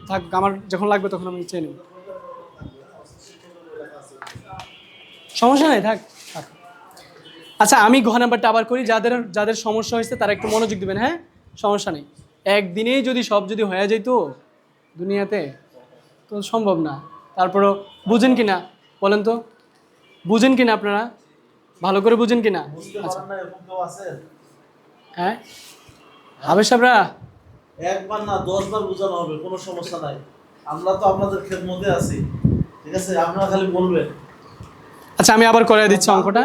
থাক, আমার যখন লাগবে তখন আমি চেয়ে নেব, সমস্যা নেই, থাক থাক। আচ্ছা আমি ঘ নাম্বারটা আবার করি, যাদের যাদের সমস্যা হয়েছে তারা একটু মনোযোগ দিবেন, হ্যাঁ সমস্যা নেই। একদিনেই যদি সব হয়ে যেত দুনিয়াতে তো সম্ভব না। তারপরও বুঝেন কি না বলেন তো, বুঝেন কি না আপনারা, ভালো করে বুঝেন কি না? আচ্ছা হ্যাঁ হাবেশ সাহেবরা একবার না 10 বার বোঝানো হবে, কোনো সমস্যা নাই। আমরা তো আপনাদের খেদমতে আছি, ঠিক আছে? আপনারা খালি বলবেন। আচ্ছা আমি আবার করে দিচ্ছি অঙ্কটা।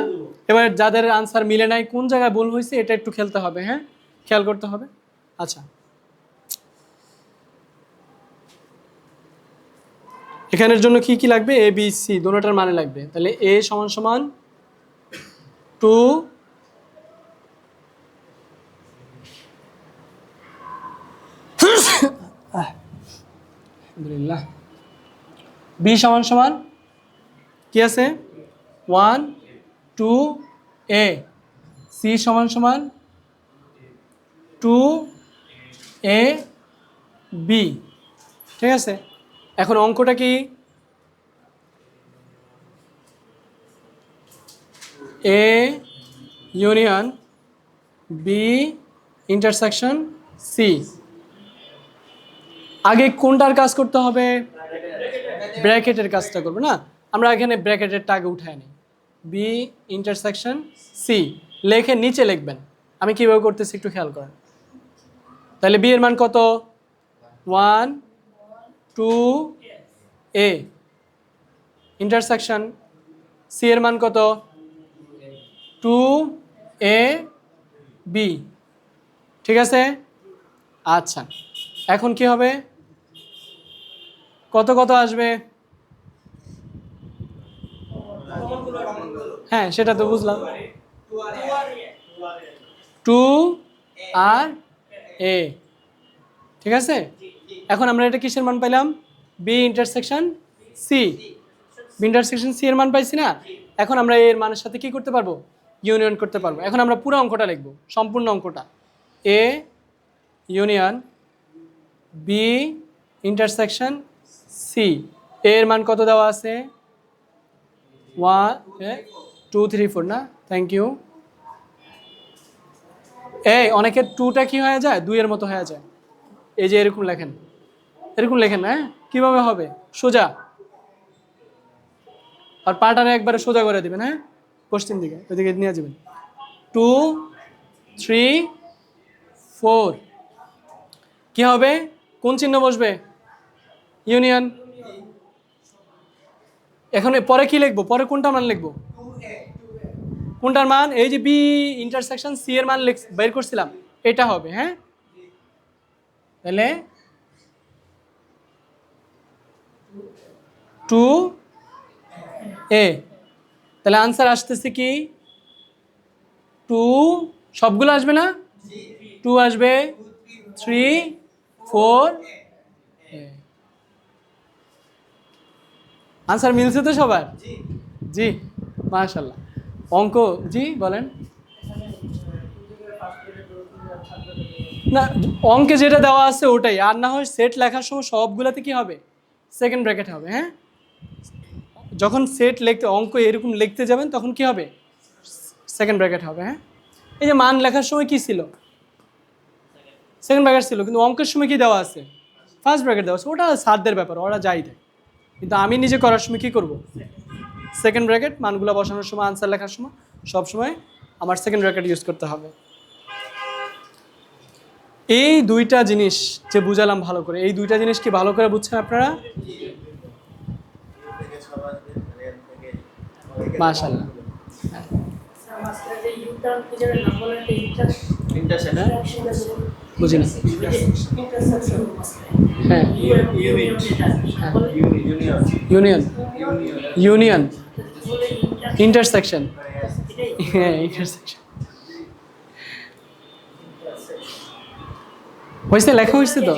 এবার যাদের আনসার মিলে নাই, কোন জায়গায় ভুল হয়েছে এটা একটু খেলতে হবে, হ্যাঁ খেয়াল করতে হবে। আচ্ছা এখানের জন্য কি কি লাগবে, এ বি সি দুটোটার মানে লাগবে। তাহলে এ সমান সমান 2 আলহামদুলিল্লাহ, বি সমান সমান কি আছে 1 2 এ, সি সমান সমান 2 এ বি, ঠিক আছে। এখন অঙ্কটা কি, A union B intersection C. আগে কোনটার কাজ করতে হবে, ব্র্যাকেটের কাজটা করবো না, আমরা এখানে ব্র্যাকেটেরটা আগে উঠায় নিই। বি ইন্টারসেকশন সি লেখে নিচে লিখবেন, আমি কীভাবে করতেছি একটু খেয়াল করেন। তাহলে বি এর মান কত 1 2 এ, ইন্টারসেকশন সি এর মান কত 2 এ বি, ঠিক আছে। আচ্ছা এখন কি হবে, কত কত আসবে, হ্যাঁ সেটা তো বুঝলাম, 2 আর এ, ঠিক আছে। এখন আমরা এটা কিসের মান পাইলাম, B intersection C, B intersection C এর মান পাইছি না। এখন আমরা এর মানের সাথে কি করতে পারবো, ইউনিয়ন করতে পারবো। এখন আমরা পুরো অঙ্কটা লিখবো, সম্পূর্ণ অঙ্কটা, A union B intersection C, এর মান কত দেওয়া আছে 1 2 3 4 না, থ্যাংক ইউ। এই অনেকের টুটা কি হয়ে যায়, দুইয়ের মতো হয়ে যায়, এই যে এরকম লেখেন, এরকম লেখেন, হ্যাঁ কিভাবে হবে, সোজা, আর পাটারে একবারে সোজা করে দিবেন, হ্যাঁ পশ্চিম দিকে ওইদিকে নিয়ে যাবেন, 2 3 4, কি হবে, কোন চিহ্ন বসবে, ইউনিয়ন। এখন পরে কি লিখবো, পরে কোনটা মান লিখবো, কোনটার মান, এই যে বি ইন্টারসেকশন সি এর মান বের করছিলাম এটা হবে, হ্যাঁ। তাহলে 2 এ, তাহলে আনসার আসতেছে কি 2, সবগুলো আসবে না, 2 আসবে 3 4 আনসার মিলছে তো সবার, জি মাশাআল্লাহ। অঙ্ক জি বলেন না, অঙ্কে যেটা দেওয়া আছে ওটাই, আর না হয় সেট লেখার সময় সবগুলাতে কি হবে, সেকেন্ড ব্র্যাকেট হবে, হ্যাঁ। যখন সেট লিখতে অঙ্ক এরকম লিখতে যাবেন তখন কি হবে, সেকেন্ড ব্র্যাকেট হবে, হ্যাঁ। এই যে মান লেখার সময় কি ছিল, সেকেন্ড ব্র্যাকেট ছিল, কিন্তু অঙ্কের সময় কি দেওয়া আছে, ফার্স্ট ব্র্যাকেট দেওয়া আছে, ওটা স্যারদের ব্যাপার, ওরা যাই দেয়। কিন্তু আমি নিজে করার সময় কি করব, সেকেন্ড ব্র্যাকেট, মানগুলো বসানোর সময় আনসার লেখার সময় সব সময় আমার সেকেন্ড ব্র্যাকেট ইউজ করতে হবে। এই দুইটা জিনিস যে বুঝালাম ভালো করে, এই দুইটা জিনিস কি ভালো করে বুঝছেন আপনারা, মাশাআল্লাহ। বুঝি না, হ্যাঁ ইউনিয়ন, ইউনিয়ন ইন্টারসেকশন, হ্যাঁ ইন্টারসেকশন হয়েছে, লেখা হয়েছে তো,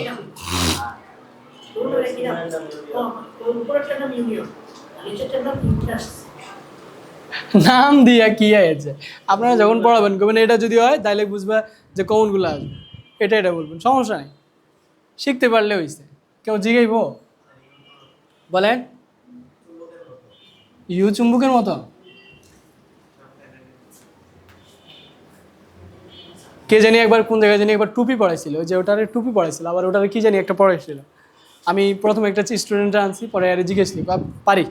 নাম দিয়া কি আছে, আপনারা যখন পড়াবেন কবেন এটা যদি হয় তাহলে বুঝবা যে কমনগুলো আসবে, এটা এটা বলবেন, সমস্যা নেই, শিখতে পারলে হয়েছে। কেউ জিগাইব? বলেন। ইউ চুম্বকের মতো? কে জানি একবার কোন জায়গায় জানি একবার টুপি পড়াইছিল, ওই যে ওটারে টুপি পড়াইছিল, আবার ওটারে কি জানি একটা পড়াইছিল। আমি প্রথমে একটা স্টুডেন্টরা আনছি, পরে আরে জিজ্ঞেসলি পারি,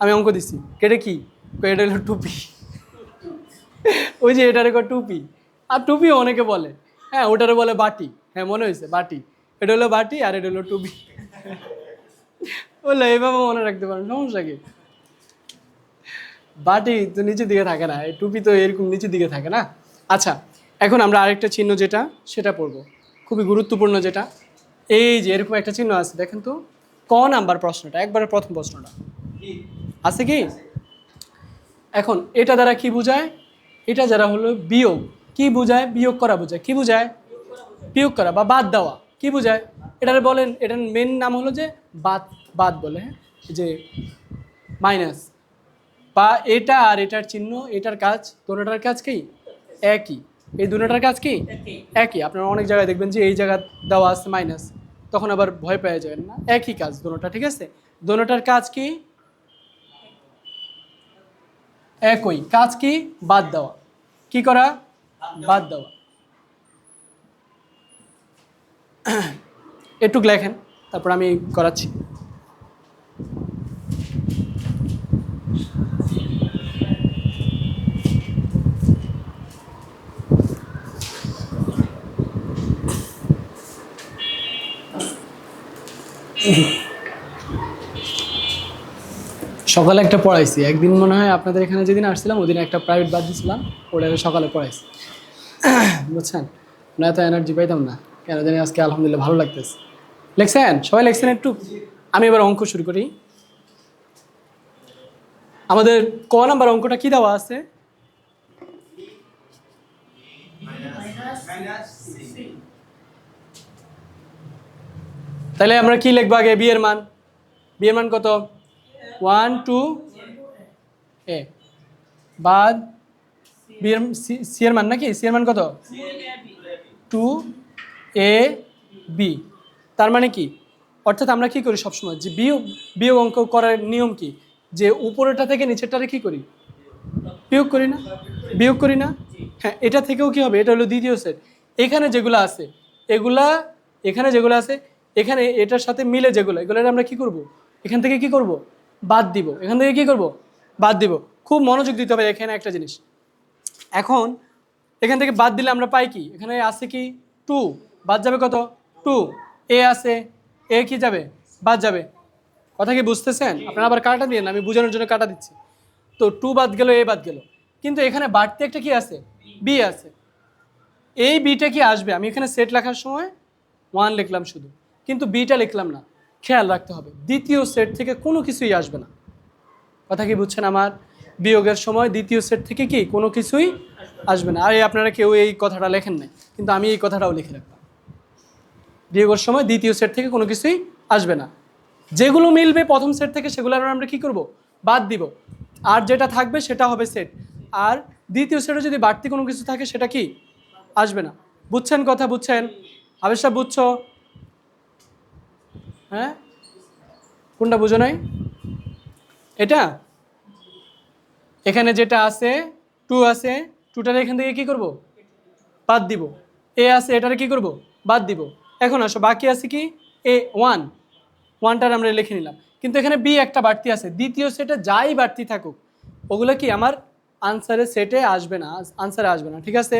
আমি অঙ্ক দিচ্ছি, কেটে কি? এটা হলো টুপি। ওই যে এটারে কয় টুপি, আর টুপিও অনেকে বলে, হ্যাঁ ওটারে বলে বাটি, হ্যাঁ মনে হয়েছে বাটি, এটা হলো বাটি আর এটা হলো টুপি। বললো এইভাবে মনে রাখতে পারেন, সমস্যা কি? বাটি তো নিচের দিকে থাকে না, এই টুপি তো এরকম নিচের দিকে থাকে না। আচ্ছা, এখন আমরা আরেকটা চিহ্ন যেটা সেটা পড়ব, খুবই গুরুত্বপূর্ণ যেটা। এই যে এরকম একটা চিহ্ন আছে, দেখেন তো ক নাম্বার প্রশ্নটা, একবারে প্রথম প্রশ্নটা আছে কি? এখন এটা দ্বারা কি বোঝায়? এটা যারা হলো বিয়োগ, কি বোঝায়? বিয়োগ করা বোঝায়। কি বোঝায়? বিয়োগ করা বা বাদ দেওয়া। কি বোঝায়? এটার বলেন, এটার মেন নাম হলো যে বাদ, বাদ বলে, হ্যাঁ যে মাইনাস, বা এটা আর এটার চিহ্ন, এটার কাজ, দুটোটার কাজ কি একই, এই দুটোটার কাজ কি একই। আপনারা অনেক জায়গায় দেখবেন যে এই জায়গা দেওয়া আছে মাইনাস, তখন আবার ভয় পেয়ে যাবেন না, একই কাজ দুটোটা, ঠিক আছে? দুটোটার কাজ কি একই, কাজ কি বাদ দেওয়া, কি করা বাদ দেওয়া। একটু লেখেন, তারপর আমি করাচ্ছি। সকালে একটা পড়াইছি একদিন, মনে হয় আপনাদের এখানে যেদিন আসছিলাম ওদিন একটা প্রাইভেট বাদ দিয়েছিলাম, ওটা সকালে পড়াইছি। বুঝছেন, না এত এনার্জি পাইতাম না, কেন জানি আজকে আলহামদুলিল্লাহ ভালো লাগতেছে। লেখছেন সবাই? লেখছেন একটু? আমি এবার অঙ্ক শুরু করি। আমাদের ক নাম্বার অঙ্কটা কি দেওয়া আছে? তাহলে আমরা কি লিখবো আগে? বি এর মান, বি এর মান কত? 1 2 এ, বাদ বি এর সি এর মান নাকি? সি এর মান কত? 2 এ বি। তার মানে কি? অর্থাৎ আমরা কি করি সবসময়, যে বিয়োগ, বিয়োগ অঙ্ক করার নিয়ম কি, যে উপরেরটা থেকে নিচেরটারে কি করি বিয়োগ করি না, বিয়োগ করি না। হ্যাঁ, এটা থেকেও কি হবে? এটা হলো দ্বিতীয় সেট। এখানে যেগুলো আছে এগুলা, এখানে যেগুলো আছে এখানে এটার সাথে মিলে যেগুলো, এগুলো আমরা কি করব? এখান থেকে কি করব? বাদ দিব। এখান থেকে কি করব? বাদ দিব। খুব মনোযোগ দিতে হবে এখানে একটা জিনিস। এখন এখান থেকে বাদ দিলে আমরা পাই কি? এখানে আছে কি 2, বাদ যাবে কত? 2। এ আছে, এ কি যাবে? বাদ যাবে। কথা কি বুঝতেছেন? আপনারা আবার কাটা দিয়ে না, আমি বোঝানোর জন্য কাটা দিচ্ছি। তো 2 বাদ গেল, এ বাদ গেল, কিন্তু এখানে বাড়তি একটা কি আছে? বি আছে। এই বিটা কি আসবে? আমি এখানে সেট লেখার সময় 1 লিখলাম শুধু, কিন্তু বিটা লিখলাম না। খেয়াল রাখতে হবে দ্বিতীয় সেট থেকে কোনো কিছুই আসবে না। কথা কি বুঝছেন আমার? বিয়োগের সময় দ্বিতীয় সেট থেকে কি কোনো কিছুই আসবে না। আর আপনারা কেউ এই কথাটা লেখেন নাই, কিন্তু আমি এই কথাটাও লিখে রাখলাম, বিয়োগের সময় দ্বিতীয় সেট থেকে কোনো কিছুই আসবে না। যেগুলো মিলবে প্রথম সেট থেকে সেগুলো আমরা কি করব? বাদ দিব। আর যেটা থাকবে সেটা হবে সেট। আর দ্বিতীয় সেটে যদি বাড়তি কোনো কিছু থাকে সেটা কি আসবে না। বুঝছেন কথা? বুঝছেন? আবেশ সাহেব বুঝছো? হ্যাঁ, কোনটা বুঝো নাই? এটা এখানে যেটা আছে 2 আছে, 2টারে এখান থেকে কি করব? বাদ দিব। এ আছে, এটারে কি করব? বাদ দিব। এখন আসো বাকি আছে কি? এ 1, 1টার আমরা লিখে নিলাম, কিন্তু এখানে বি একটা বাড়তি আছে। দ্বিতীয় সেটে যাই বাড়তি থাকুক ওগুলো কি আমার আনসারের সেটে আসবে না, আনসারে আসবে না। ঠিক আছে?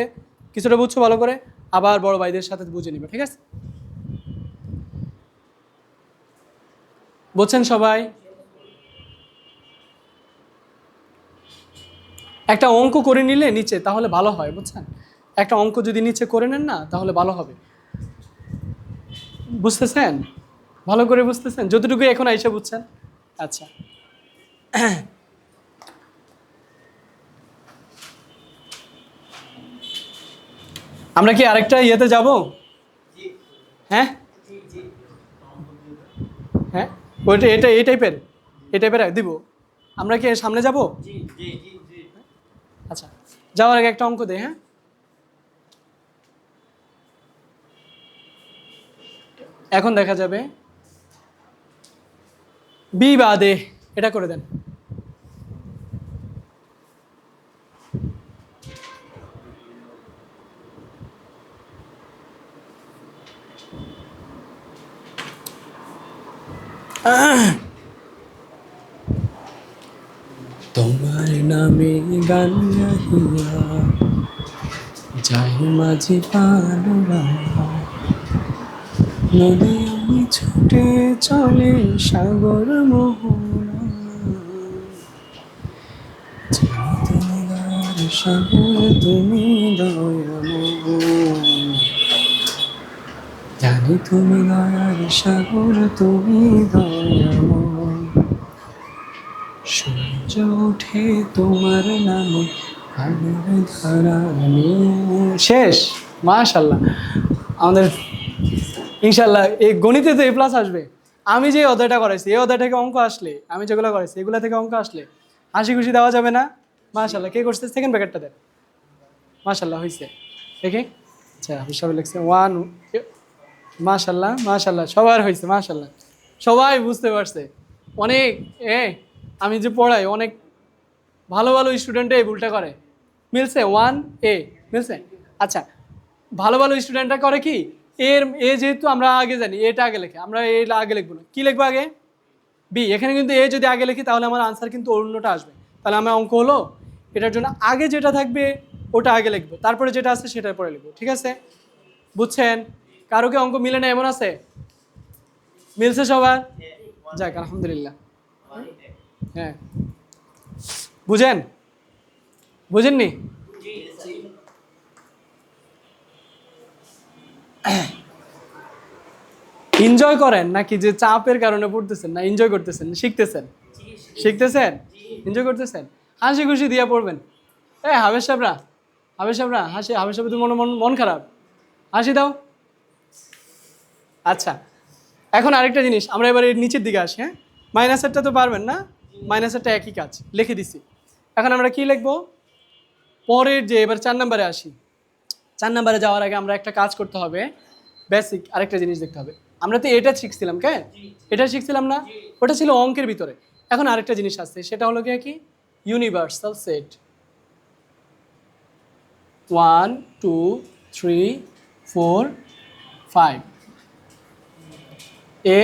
কিছুটা বুঝছো ভালো করে? আবার বড় ভাইদের সাথে বুঝে নিবে, ঠিক আছে? বুঝছেন সবাই? একটা অঙ্ক করে নিলে নিচে তাহলে ভালো হয়, বুঝছেন? একটা অঙ্ক যদি নিচে করে নেন না তাহলে ভালো হবে। বুঝতেছেন? ভালো করে বুঝতেছেন যতটুকু এখন আইসা বুঝছেন? আচ্ছা, আমরা কি আরেকটা ইয়েতে যাব? হ্যাঁ হ্যাঁ, ওইটা এটা এই টাইপের দিব। আমরা কি সামনে যাব? আচ্ছা, যাওয়ার আগে একটা অঙ্ক দেই। হ্যাঁ, এখন দেখা যাবে বি বাদে এটা করে দেন। তোমার নামে গান গাহিয়া যাই মাঝি পালরা, নদী আমি ছুটে চলে সাগর মোহনা, তুমি গার সাগর তুমি দয়াময়, জানি তুমি গার সাগর তুমি দয়াময়, সূর্য ওঠে তোমার নামে আলোর ধারা নিয়ে। শেষ। মাশাল্লাহ, আমাদের ইনশাল্লাহ এই গণিতে তো A+ আসবে। আমি যে অধ্যায়টা করাইছি এই অধ্যায় থেকে অঙ্ক আসলে, আমি যেগুলো করাইছি এগুলো থেকে অঙ্ক আসলে হাসি খুশি দেওয়া যাবে না? মাশাল্লাহ, কে করছে? সেকেন্ড ব্র্যাকেটটা দেন। মাশাল্লাহ হয়েছে, দেখি। আচ্ছা হিসাবে লিখছে 1। মাশাল্লাহ মাশাল্লাহ, সবার হয়েছে মাশাল্লাহ, সবাই বুঝতে পারছে। অনেক আমি যে পড়াই অনেক ভালো ভালো স্টুডেন্টে এই ভুলটা করে। মিলছে 1A মিলছে। আচ্ছা, ভালো ভালো স্টুডেন্টরা করে কি, যেহেতু আমরা আগে জানি এটা আগে লেখে, আমরা এটা আগে লিখবো না, কি লিখবো আগে? বি। এখানে কিন্তু যদি আগে লিখি তাহলে আমার আনসার কিন্তু অন্যটা আসবে, তাহলে আমার অঙ্ক হলো। এটার জন্য আগে যেটা থাকবে ওটা আগে লিখবো, তারপরে যেটা আছে সেটার পরে লিখবো, ঠিক আছে? বুঝছেন? কারো কি অঙ্ক মিলে না এমন আছে? মিলছে সবার? যাক আলহামদুলিল্লাহ। হ্যাঁ, বুঝেন? বুঝেননি? এনজয় করেন নাকি যে চাপের কারণে পড়তেছেন, না এনজয় করতেছেন, শিখতেছেন? শিখতেছেন, এনজয় করতেছেন, হাসি খুশি দিয়া পড়বেন। হাবেশ সাহেবরা, হাবেশ সাহেবরা হাসি, হাবেশ সাহেব তুমি মন খারাপ, হাসি দাও। আচ্ছা, এখন আরেকটা জিনিস, আমরা এবার এর নিচের দিকে আসি। হ্যাঁ, মাইনাসেরটা তো পারবেন না, মাইনাসেরটা একই কাজ, লিখে দিছি। এখন আমরা কি লিখবো? পরের যে এবার 4 নম্বরে আসি। 4 নম্বরে যাওয়ার আগে আমরা একটা কাজ করতে হবে, বেসিক আরেকটা জিনিস দেখতে হবে। আমরা তো এটা শিখছিলাম, কে এটা শিখছিলাম না? ওটা ছিল অঙ্কের ভিতরে। এখন আরেকটা জিনিস আসছে, সেটা হলো কি universal set. 1 2 3 4 5 A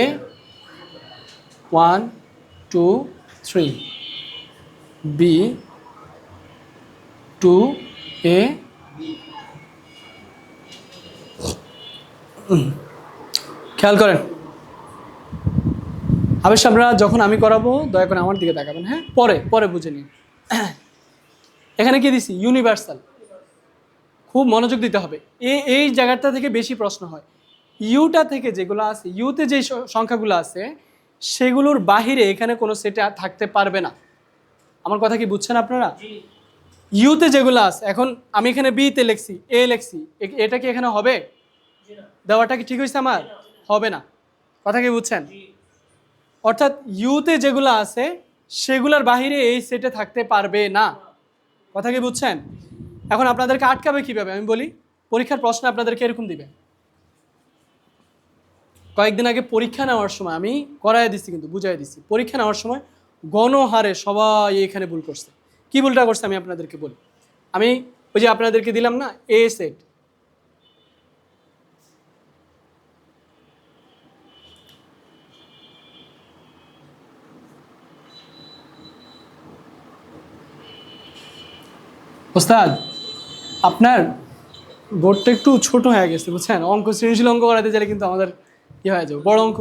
1 2 3 B 2 A। খেয়াল করেন, আবেশ আপনারা যখন আমি করাবো দয়া করে আমার দিকে তাকাবেন। হ্যাঁ, পরে পরে বুঝে নিন। এখানে কি দিছি? ইউনিভার্সাল। খুব মনোযোগ দিতে হবে, এই জায়গাটা থেকে বেশি প্রশ্ন হয়। ইউটা থেকে যেগুলো আছে, ইউতে যে সংখ্যাগুলো আছে সেগুলোর বাহিরে এখানে কোনো সেটে থাকতে পারবে না। আমার কথা কি বুঝছেন আপনারা? ইউতে যেগুলো আছে, এখন আমি এখানে বিতে লিখছি, এ লিখছি, এটা কি এখানে হবে? দেওয়াটা কি ঠিক হয়েছে আমার? হবে না। কথা কি বুঝছেন? অর্থাৎ ইউতে যেগুলো আছে সেগুলোর বাহিরে এই সেটে থাকতে পারবে না। কথা কি বুঝছেন? এখন আপনাদেরকে আটকাবে কিভাবে আমি বলি। পরীক্ষার প্রশ্ন আপনাদেরকে এরকম দিবে। কয়েকদিন আগে পরীক্ষা নেওয়ার সময় আমি করাই দিচ্ছি, কিন্তু বুঝাই দিচ্ছি, পরীক্ষা নেওয়ার সময় গণহারে সবাই এখানে ভুল করছে। কি ভুলটা করছে আমি আপনাদেরকে বলি। আমি ওই যে আপনাদেরকে দিলাম না এ সেট, ওস্তাদ আপনার বোর্ডটা একটু ছোট হয়ে গেছে বুঝছেন, অঙ্ক সৃজনশীল অঙ্ক করাতে গেলে কিন্তু আমাদের কি হয়ে যাবে, বড় অঙ্ক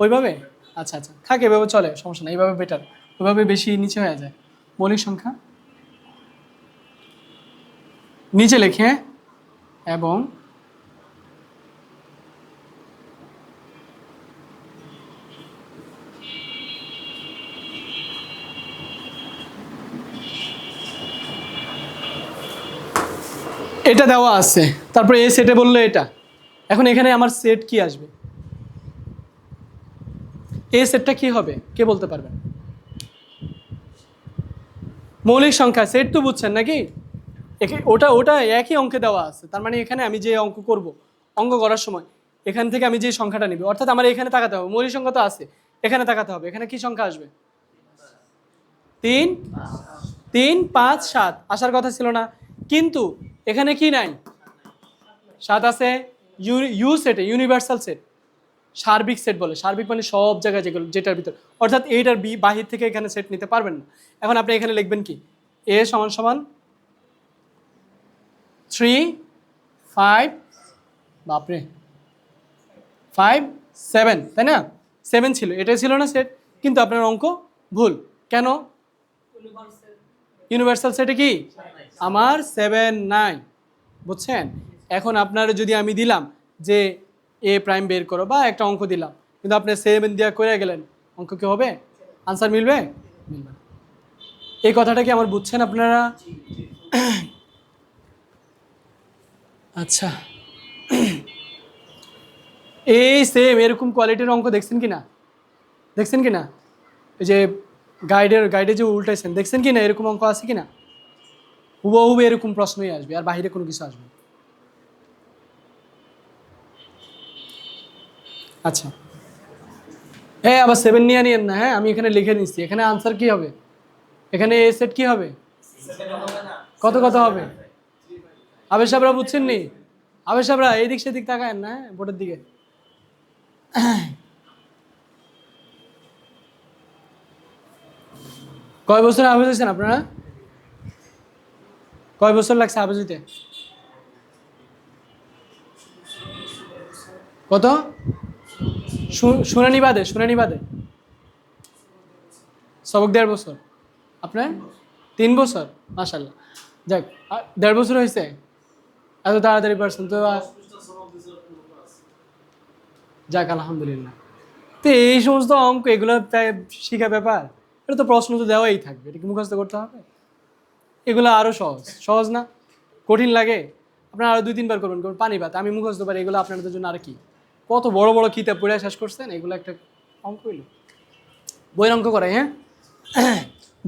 ওইভাবে। আচ্ছা আচ্ছা থাকে, এভাবে চলে, সমস্যা নেই, এইভাবে বেটার। ওইভাবে বেশি নিচে হয়ে যায়। মৌলিক সংখ্যা নিচে লেখে এবং এটা দেওয়া আছে, তারপরে এ সেটে বললো এটা। এখন এখানে আমার সেট কি আসবে? এ সেটটা কি হবে কে বলতে পারবেন? মৌলিক সংখ্যা সেট তো বুঝছেন নাকি? ওটা ওটা একই অঙ্কে দেওয়া আছে, তার মানে এখানে আমি যে অঙ্ক করব, অঙ্ক করার সময় এখান থেকে আমি যে সংখ্যাটা নিব, অর্থাৎ আমার এখানে তাকাতে হবে, মৌলিক সংখ্যা তো আছে, এখানে তাকাতে হবে, এখানে কি সংখ্যা আসবে? 3 3 5 7 আসার কথা ছিল না, কিন্তু এখানে কি নাই? 7 আছে। ইউ সেটে, ইউনিভার্সাল সেট, সার্বিক সেট বলে। সার্বিক মানে সব জায়গায় যেগুলো, যেটার ভিতর, অর্থাৎ এইট আর বি বাহির থেকে এখানে সেট নিতে পারবেন না। এখন আপনি এখানে লিখবেন কি? এ সমান সমান 3 5, বাপরে 5 7, তাই না? 7 ছিল, এটাই ছিল না সেট, কিন্তু আপনার অঙ্ক ভুল কেন? ইউনিভার্সাল সেটে কি আমার 7 নাই, বুঝছেন? এখন আপনার যদি আমি দিলাম যে এ প্রাইম বের করো বা একটা অঙ্ক দিলাম, কিন্তু আপনি 7 দেওয়া করে গেলেন, অঙ্ক কি হবে? আনসার মিলবে? মিলবে না। এই কথাটা কি আমার বুঝছেন আপনারা? আচ্ছা, এই সেম এরকম কোয়ালিটির অঙ্ক দেখছেন কি না? দেখছেন কি না? এই যে গাইডে যে উল্টাইছেন, দেখছেন কি না? এরকম অঙ্ক আছে কি না? হুবহু এরকম প্রশ্নই আসবে, আর বাইরে কোনো কিছু আসবে না। আচ্ছা, হ্যাঁ, আবার 7 নিয়ে নিয়েন না, হ্যাঁ, আমি এখানে লিখে নিচ্ছি। এখানে আনসার কি হবে? এখানে এ সেট কি হবে? কত কত হবে? আবেশ সাহেবরা বুঝছেন নি? আবেশ সাহেবরা এইদিক সেদিক তাকায়েন না, হ্যাঁ, বোর্ডের দিকে। কয় বছর হাফেজ হয়েছেন আপনারা? কয় বছর লাগছে হাফেজ হইতে? কত? শুনানি বাদে, শুনানি বাদে সবক 1.5 বছর। আপনার 3 বছর? মাশাল্লাহ, যাক, 1.5 বছর হয়েছে, এত তাড়াতাড়ি পারছেন তো। যাক, আলহামদুলিল্লাহ। তো এই সমস্ত অঙ্ক, এগুলো তাই শিখা ব্যাপার, এটা তো প্রশ্ন তো দেওয়াই থাকবে, এটা কি মুখস্থ করতে হবে? এগুলো আরও সহজ, সহজ না? কঠিন লাগে? আপনারা আরও 2-3 বার করবেন, পানি ভাত আমি মুখস্থ পারি, এগুলো আপনাদের জন্য আর কি? কত বড় বড় কিতাব পড়ে শেষ করছেন, এগুলো একটা অঙ্ক হইল? বইয়ের অঙ্ক করাই, হ্যাঁ?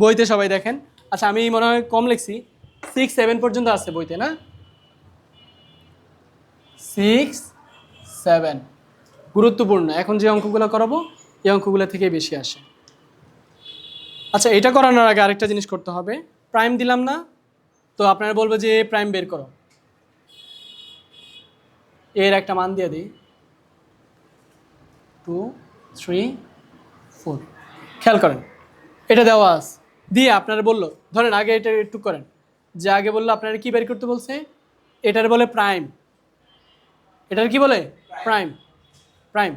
বইতে সবাই দেখেন। আচ্ছা, আমি মনে হয় কম লিখছি, 6 7 পর্যন্ত আছে বইতে, না? 6 7 গুরুত্বপূর্ণ। এখন যে অঙ্কগুলো করাবো, এই অঙ্কগুলো থেকে বেশি আসে। আচ্ছা, এটা করানোর আগে আরেকটা জিনিস করতে হবে। প্রাইম দিলাম না, তো আপনারা বলবো যে প্রাইম বের করো, এর একটা মান দিয়ে দিই, 2 3 4। খেয়াল করেন, এটা দেওয়া আছে, দিয়ে আপনারা বললো, ধরেন আগে এটা একটু করেন, যে আগে বললো আপনারা কি বের করতে বলছে? এটার বলে প্রাইম। এটার কি বলে? প্রাইম। প্রাইম।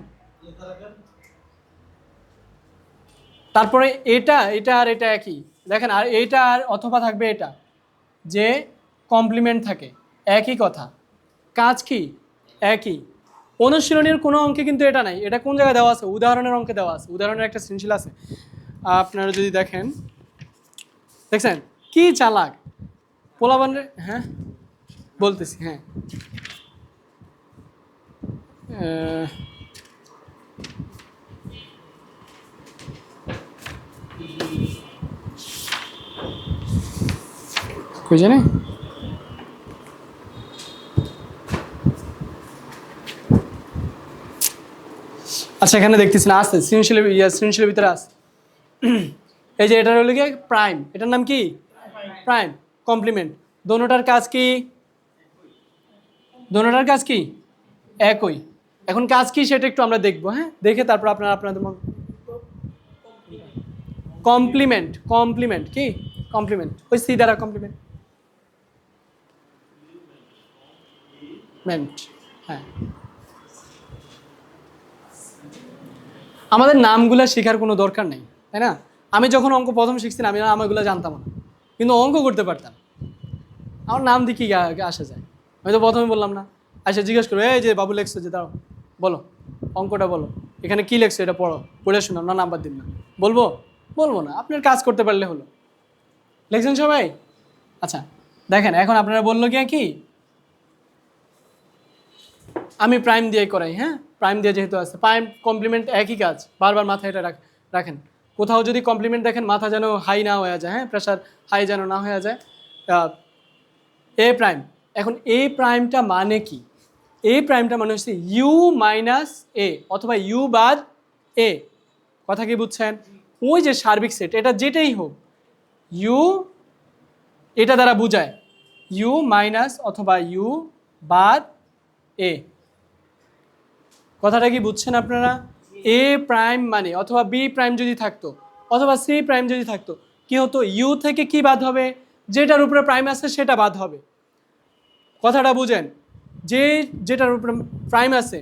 তারপরে এটা এটা আর এটা একই, দেখেন, আর এইটা আর অথবা থাকবে এটা, যে কমপ্লিমেন্ট থাকে, একই কথা, কাজ কি একই। অনুশীলনের কোনো অঙ্কে কিন্তু এটা নাই। এটা কোন জায়গায় দেওয়া আছে? উদাহরণের অঙ্কে দেওয়া আছে, উদাহরণের একটা সৃজনশীল আছে। আপনারা যদি দেখেন, দেখছেন কি চালাক পোলাবান রে। হ্যাঁ, বলতেছি, হ্যাঁ, কই জানে। আচ্ছা, এখানে দেখতেছি না, আছে সৃজনশীলের ভিতরে আছে। এই যে এটার হলো গিয়ে প্রাইম, এটার নাম কি? প্রাইম। কমপ্লিমেন্ট, দোনোটার কাজ কি? দোনোটার কাজ কি? একই। এখন কাজ কি সেটা একটু আমরা দেখবো, হ্যাঁ, দেখে তারপর আপনারা আপনাদের কমপ্লিমেন্ট। কমপ্লিমেন্ট কি? কমপ্লিমেন্ট ওই সি দ্বারা কমপ্লিমেন্ট। হ্যাঁ, আমাদের নামগুলো শেখার কোনো দরকার নেই, তাই না? আমি যখন অঙ্ক প্রথম শিখছি আমি আমারগুলো জানতাম না, কিন্তু অঙ্ক করতে পারতাম। আমার নাম দিয়ে কি আসা যায়? আমি তো প্রথমে বললাম না, আচ্ছা জিজ্ঞেস করো, এই যে বাবু লেখছো যে, দাঁড়াও, বলো অঙ্কটা বলো, এখানে কি লেখছো এটা পড়ো, পড়ে শোনাম না, নাম্বার দিন না, বলবো? বলবো না। আপনার কাজ করতে পারলে হলো। লেখছেন সবাই? আচ্ছা, দেখেন, এখন আপনারা বললো কি আমি প্রাইম দিয়ে করাই, হ্যাঁ, প্রাইম দিয়ে যেহেতু আছে, প্রাইম কমপ্লিমেন্ট একই কাজ, বারবার মাথায় এটা রাখেন। কোথাও যদি কমপ্লিমেন্ট দেখেন, মাথা যেন হাই না হয়ে যায়, হ্যাঁ, প্রেশার হাই যেন না হয়ে যায়। এ প্রাইম। এখন এ প্রাইমটা মানে কি? এ প্রাইমটা মানে হচ্ছে ইউ মাইনাস এ, অথবা ইউ বাদ এ। কথা কি বুঝছেন? ওই যে সার্বিক সেট, এটা যেটাই হোক, ইউ এটা দ্বারা বোঝায় ইউ মাইনাস অথবা ইউ বাদ এ। কথাটা কি বুঝছেন আপনারা? এ প্রাইম মানে অথবা বি প্রাইম যদি থাকতো অথবা সি প্রাইম যদি থাকতো, কি হতো? ইউ থেকে কি বাদ হবে? যেটার উপরে প্রাইম আছে সেটা বাদ হবে। কথাটা বুঝেন, যেটার উপরে প্রাইম আছে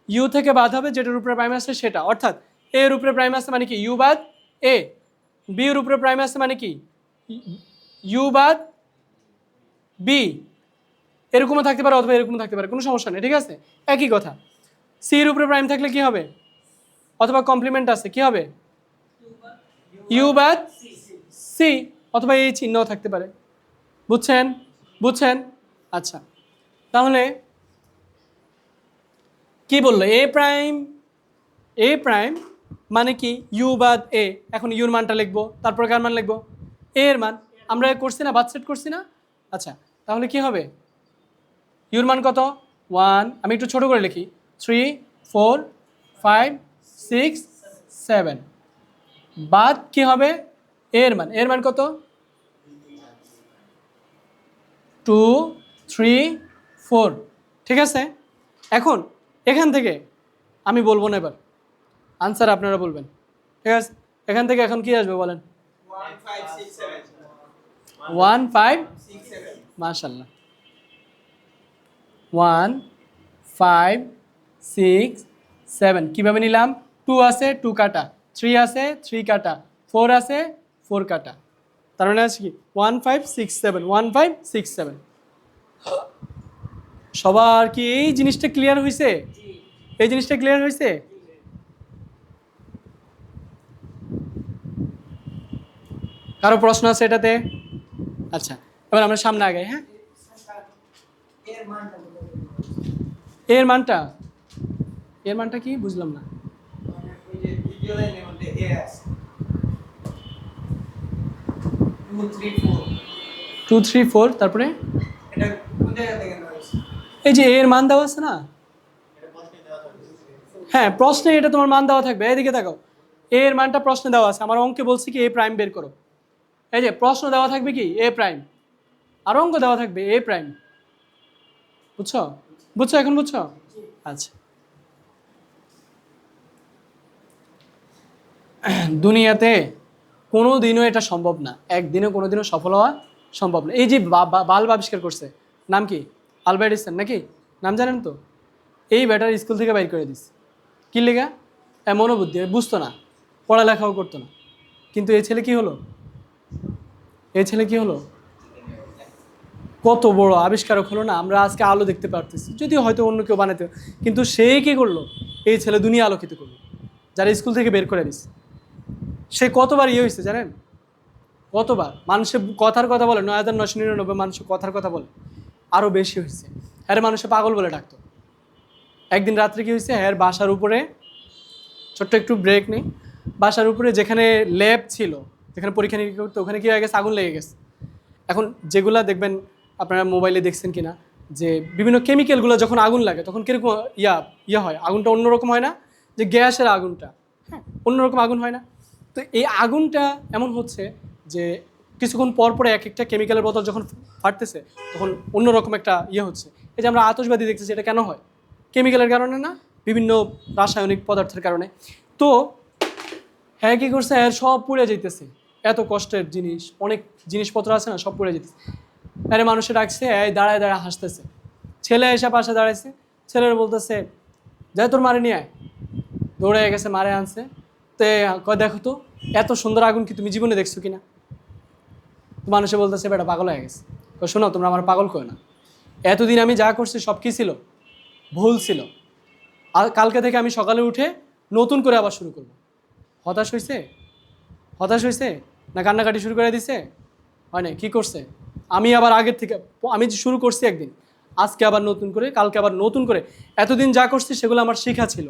ইউ থেকে বাদ হবে, যেটার উপরে প্রাইম আছে সেটা। অর্থাৎ এ এর উপরে প্রাইম আছে মানে কি ইউ বাদ এ, বি এর উপরে প্রাইম আছে মানে কি ইউ বাদ বি। এরকমও থাকতে পারে অথবা এরকমও থাকতে পারে, কোনো সমস্যা নেই, ঠিক আছে? একই কথা। সি এর উপরে প্রাইম থাকলে কি হবে? অথবা কমপ্লিমেন্ট আছে, কি হবে? ইউ বাদ সি, অথবা এই চিহ্নও থাকতে পারে। বুঝছেন? বুঝছেন? আচ্ছা, তাহলে কি বললো? এ প্রাইম মানে কি ইউ বাদ এ। এখন ইউর মানটা লিখবো, তারপর কার মান লিখবো? এ এর মান। আমরা করছি না, বাদ সেট করছি না? আচ্ছা, তাহলে কি হবে? ইউর মান কত? 1, আমি একটু ছোট করে লিখি, 3 4 5 6 7, বাদ কি হবে? এর মান কত? 2 3 4, ঠিক আছে? এখন এখান থেকে আমি বলবো না, এবার আনসার আপনারা বলবেন, ঠিক আছে? এখান থেকে এখন কি আসবে বলেন? 1 5 মাশাআল্লাহ, 1 5 6 7 কীভাবে নিলাম? 2 আছে 2 কাটা, 3 আছে 3 কাটা, 4 আছে 4 কাটা, তার মানে আছে কি 1 5 6 7, 1 5 6 7। সবার কি এই জিনিসটা ক্লিয়ার হয়েছে? এই জিনিসটা ক্লিয়ার হয়েছে? কারো প্রশ্ন আছে এটাতে? আচ্ছা, এবার আমরা সামনে আগাই। হ্যাঁ, এর মানটা কি বুঝলাম না। 2 3 4, তারপরে এই যে এর মান দেওয়া আছে না? হ্যাঁ, প্রশ্নে এটা তোমার মান দেওয়া থাকবে। এদিকে তাকাও, এর মানটা প্রশ্নে দেওয়া আছে। আমার অঙ্কে বলছি কি এ প্রাইম বের করো। এই যে প্রশ্ন দেওয়া থাকবে কি এ প্রাইম, আর অঙ্ক দেওয়া থাকবে এ প্রাইম। বুঝছো? বুঝছো এখন? বুঝছো? আচ্ছা, দুনিয়াতে কোনো দিনও এটা সম্ভব না, একদিনও কোনো দিনও সফল হওয়া সম্ভব না। এই যে বাল্ব আবিষ্কার করছে, নাম কি? আলবার্ট আইনস্টাইন নাকি? নাম জানেন তো? এই ব্যাটার স্কুল থেকে বাইর করে দিস। কি লেগা? মনোবুদ্ধি, বুঝতো না, পড়ালেখাও করতো না। কিন্তু এই ছেলে কি হলো? কত বড় আবিষ্কারক হলো না? আমরা আজকে আলো দেখতে পারতেছি, যদিও হয়তো অন্য কেউ বানাতে, কিন্তু সে কি করলো? এই ছেলে দুনিয়া আলোকিত করলো, যারা স্কুল থেকে বের করে দিস। সে কতবার হয়েছে জানেন? কতবার মানুষের কথার কথা বলে, 9999 মানুষের কথার কথা বলে, আরও বেশি হয়েছে। হ্যাঁ, মানুষে পাগল বলে ডাকতো। একদিন রাত্রে কি হয়েছে, হ্যাঁ বাসার উপরে, ছোট্ট একটু ব্রেক নেই, বাসার উপরে যেখানে ল্যাব ছিল, যেখানে পরীক্ষা নিরীক্ষা করতো, ওখানে কী হয়ে গেছে? আগুন লেগে গেছে। এখন যেগুলা দেখবেন, আপনারা মোবাইলে দেখছেন কিনা, যে বিভিন্ন কেমিক্যালগুলো যখন আগুন লাগে তখন কীরকম ইয়া হয়, আগুনটা অন্যরকম হয় না? যে গ্যাসের আগুনটা, হ্যাঁ, অন্যরকম আগুন হয় না? তো এই আগুনটা এমন হচ্ছে যে কিছুক্ষণ পর পরে এক একটা কেমিক্যালের বোতল যখন ফাটতেছে তখন অন্যরকম একটা হচ্ছে। এই যে আমরা আতশবাজি দেখতেছি, এটা কেন হয়? কেমিক্যালের কারণে না, বিভিন্ন রাসায়নিক পদার্থের কারণে। তো হ্যাঁ কী করছে, হ্যাঁ সব পুড়ে যেতেছে, এত কষ্টের জিনিস, অনেক জিনিসপত্র আছে না, সব পুড়ে যেতেছে। আরে মানুষে ডাকছে, এই দাঁড়ায় দাঁড়ায় হাসতেছে। ছেলে এসে পাশে দাঁড়াইছে, ছেলের বলতেছে, যাই তোর মারে নিয়ে আয়। দৌড়ে গেছে, মারে আনছে। তো কয়, দেখো তো এত সুন্দর আগুন কি তুমি জীবনে দেখছো কিনা? তো মানুষে বলতেছে, বেটা পাগল হয়ে গেছে। শোনো, তোমরা আমার পাগল করো না, এতদিন আমি যা করছি সব কী ছিল? ভুল ছিল। আর কালকে থেকে আমি সকালে উঠে নতুন করে আবার শুরু করব। হতাশ হয়েছে না কান্নাকাটি শুরু করে দিছে? হয় না? কী করছে? আমি আবার আগের থেকে, আমি যে শুরু করছি একদিন, আজকে আবার নতুন করে, কালকে আবার নতুন করে। এতদিন যা করছি সেগুলো আমার শেখা ছিল,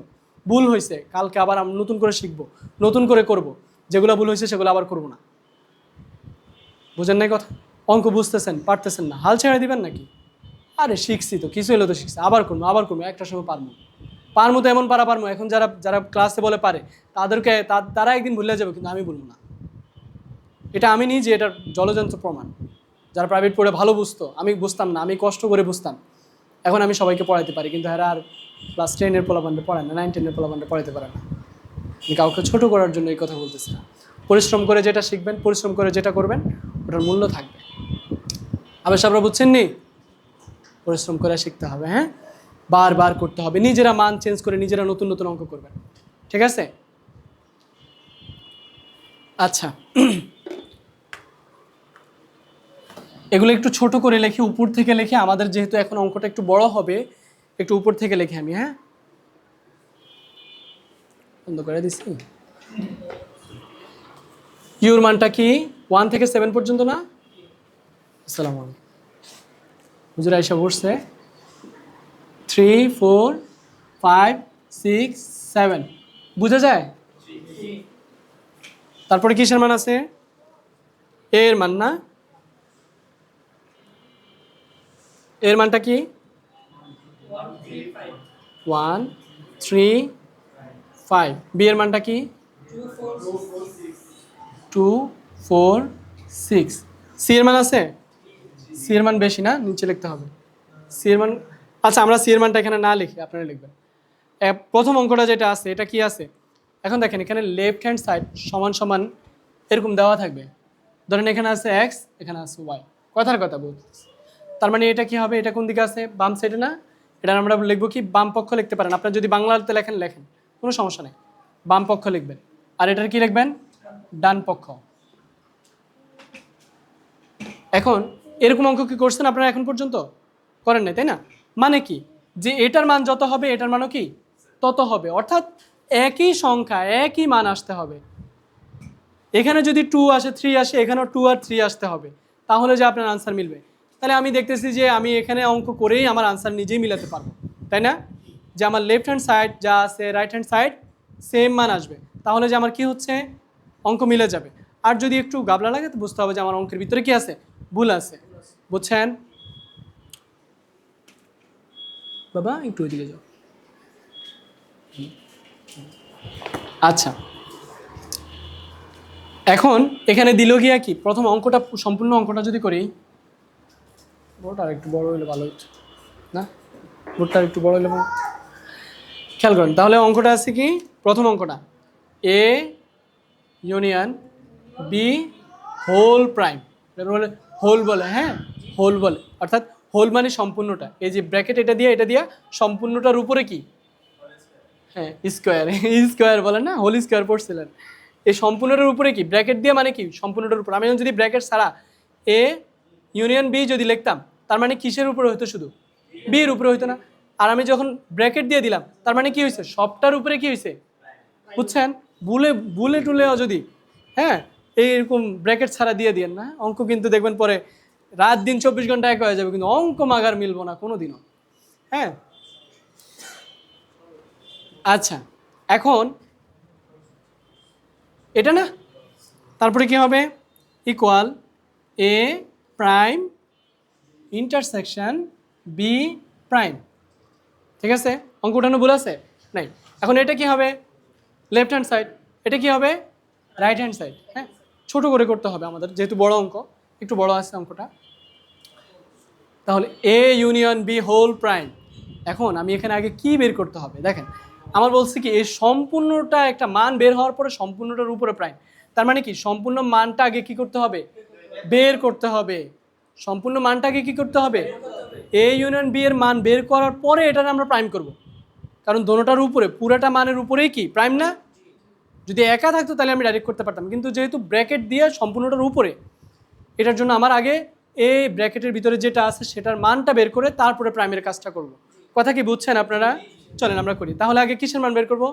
ভুল হয়েছে, কালকে আবার আমি নতুন করে শিখবো, নতুন করে করব। যেগুলো ভুল হয়েছে সেগুলো আবার করব না। বুঝেন নাই কথা? অঙ্ক বুঝতেছেন, পারতেছেন না, হাল ছেড়ে দিবেন নাকি? আরে শিখছি তো, কিছু হলো তো শিখছি, আবার করবো, একটা সময় পারবো। পারমু তো এমন পারমু, এখন যারা যারা ক্লাসে বলে পারে তাদেরকে তারা একদিন ভুলে যাবে, কিন্তু আমি বলবো না। এটা আমি নিজে, এটা জলযন্ত্র প্রমাণ। যারা প্রাইভেট পড়ে ভালো বুঝতো, আমি বুঝতাম না, আমি কষ্ট করে বুঝতাম, এখন আমি সবাইকে পড়াইতে পারি, কিন্তু এরা আর ক্লাস 10-এর পোলাপানটা পড়ায় না, 9-10-এর পোলাপানটা পড়াইতে পারে না। আমি কাউকে ছোট করার জন্য এই কথা বলতেছি না। পরিশ্রম করে যেটা শিখবেন, পরিশ্রম করে যেটা করবেন, ওটার মূল্য থাকবে। আবার সাবরা বুঝছেন নি? পরিশ্রম করে শিখতে হবে, হ্যাঁ, বারবার করতে হবে, নিজেরা মান চেঞ্জ করে নিজেরা নতুন নতুন অঙ্ক করবেন, ঠিক আছে? আচ্ছা, এগুলো একটু ছোট করে লিখে, উপর থেকে লিখে, আমাদের যেহেতু এখন অঙ্কটা একটু বড় হবে, একটু উপর থেকে লিখে আমি, হ্যাঁ, বন্ধ করে দিচ্ছি। ইউর মানটা কি 1 থেকে 7 পর্যন্ত না? আসসালামু আলাইকুম। হুজুর আয়েশা বসছে 3 4 5 6 7, বুঝা যায়? তারপরে কিসের মান আছে? এর মান না? এর মানটা কি? 1 3 5। বি এর মানটা কি? 2 4 6। সি এর মান আছে? সি এর মান বেশি না, নিচে লিখতে হবে সি এর মান। আচ্ছা, আমরা সি এর মানটা এখানে না লিখি, আপনারা লিখবেন। প্রথম অঙ্কটা যেটা আছে, এটা কি আছে? এখন দেখেন, এখানে লেফট হ্যান্ড সাইড সমান সমান এরকম দেওয়া থাকবে। ধরেন এখানে আছে এক্স, এখানে আছে ওয়াই, কথার কথা বলতেছি। তার মানে এটা কি হবে? এটা কোন দিকে আছে? বাম সাইডে না? এটা আমরা লিখবো কি? বাম পক্ষ লিখতে পারেন আপনার, যদি বাংলাতে লেখেন লেখেন, কোনো সমস্যা নেই, বাম পক্ষ লিখবেন। আর এটার কি লিখবেন? ডান পক্ষ। এখন এরকম অঙ্ক কি করছেন আপনারা এখন পর্যন্ত? করেন নাই, তাই না? মানে কি? যে এটার মান যত হবে এটার মানও কি তত হবে, অর্থাৎ একই সংখ্যা একই মান আসতে হবে। এখানে যদি 2 আসে 3 আসে, এখানেও 2 আর 3 আসতে হবে, তাহলে যে আপনার আনসার মিলবে। তাহলে আমি দেখতেছি যে আমি এখানে অঙ্ক করেই আমার আনসার নিজেই মিলাতে পারবো, তাই না? যে আমার লেফট হ্যান্ড সাইড যা আছে, রাইট হ্যান্ড সাইড সেম মান আসবে, তাহলে যে আমার কি হচ্ছে, অঙ্ক মিলে যাবে। আর যদি একটু গাবলা লাগে তো বুঝতে হবে যে আমার অঙ্কের ভিতরে কি আছে, ভুল আছে। বুঝছেন বাবা? একটু ওইদিকে যাও। আচ্ছা, এখন এখানে দিল গিয়া কি, প্রথম অঙ্কটা সম্পূর্ণ অঙ্কটা যদি করি, বোর্ডটা আর একটু বড় হলে ভালো হচ্ছে না? বোর্ডটা একটু বড় হলে ভালো। খেয়াল করেন তাহলে, অঙ্কটা আছে কি, প্রথম অঙ্কটা A union B whole prime, বলে হোল বলে, হ্যাঁ, হোল বলে, অর্থাৎ হোল মানে সম্পূর্ণটা। এই যে ব্র্যাকেট এটা দিয়া সম্পূর্ণটার উপরে কি, হ্যাঁ, স্কোয়ার, স্কোয়ার বলে না, হোল স্কোয়ার পড়ছিলেন। এই সম্পূর্ণটার উপরে কি ব্র্যাকেট দিয়ে, মানে কি সম্পূর্ণটার উপর। আমি যদি ব্র্যাকেট ছাড়া এ ইউনিয়ন বি যদি লিখতাম, তার মানে কিসের উপরে হতো? শুধু বি এর উপরে হইতো না? আর আমি যখন ব্র্যাকেট দিয়ে দিলাম, তার মানে কি হয়েছে? সবটার উপরে কি হয়েছে? বুঝছেন? বুলে বুলে টুলেও যদি, হ্যাঁ, এইরকম ব্র্যাকেট ছাড়া দিয়ে দিয়েন না, অঙ্ক কিন্তু দেখবেন পরে রাত দিন 24 ঘন্টা এক হয়ে যাবে, কিন্তু অঙ্ক মাগার মিলবো না কোনো দিনও, হ্যাঁ। আচ্ছা, এখন এটা না, তারপরে কি হবে? ইকুয়াল এ প্রাইম ইন্টারসেকশন বি প্রাইম, ঠিক আছে? অঙ্ক উঠানো ভুল আছে? নাই। এখন এটা কি হবে? Left hand side. এটা কি হবে? Right hand side. হ্যাঁ, ছোট করে করতে হবে আমাদের, যেহেতু বড় অঙ্ক, একটু বড় আছে অঙ্কটা। তাহলে A union B whole prime. এখন আমি এখানে আগে কি বের করতে হবে? দেখেন, আমার বলছে কি, এই সম্পূর্ণটা একটা মান বের হওয়ার পরে সম্পূর্ণটার উপরে প্রাইম, তার মানে কি সম্পূর্ণ মানটা আগে কি করতে হবে? বের করতে হবে। সম্পূর্ণ মানটা আগে কি করতে হবে? এ ইউনিয়ন বি এর মান বের করার পরে এটার আমরা প্রাইম করব, কারণ দোনোটার উপরে, পুরোটা মানের উপরেই কি প্রাইম না? যদি একা থাকতো তাহলে আমি ডাইরেক্ট করতে পারতাম, কিন্তু যেহেতু ব্র্যাকেট দিয়ে সম্পূর্ণটার উপরে, এটার জন্য আমার আগে এই ব্র্যাকেটের ভিতরে যেটা আছে সেটার মানটা বের করে তারপরে প্রাইমের কাজটা করব। কথা কি বুঝছেন আপনারা? চলেন আমরা করি। তাহলে আগে কিসের মান বের করব?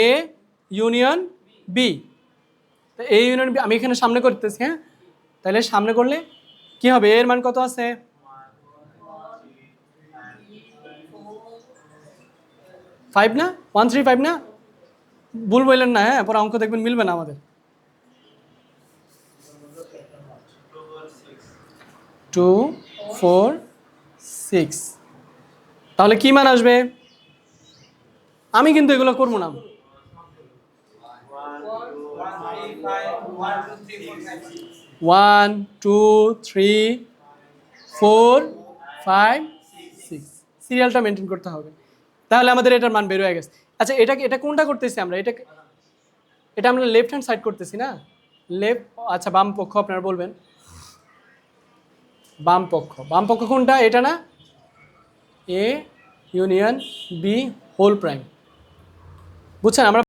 A union B. A union B আমি এখানে সামনে করতেছি, হ্যাঁ, তাহলে সামনে করলে কি হবে? এর মান কত আছে? 5 না? 1 3 5 না? ভুল বললেন না, হ্যাঁ, পরে অঙ্ক দেখবেন মিলবে না আমাদের। 2 4 6, তাহলে কি মান আসবে? আমি কিন্তু এগুলো করবো না। 1 2 3 4 5 6 সিরিয়ালটা মেনটেন করতে হবে। তাহলে আমাদের এটার মান বের হয়ে গেছে। আচ্ছা এটা কোনটা করতেছি আমরা? এটা আমরা লেফট হ্যান্ড সাইড করতেছি না? লেফট, আচ্ছা বাম পক্ষ আপনারা বলবেন। বাম পক্ষ কোনটা? এটা না? A union B whole prime, বুঝছেন? আমরা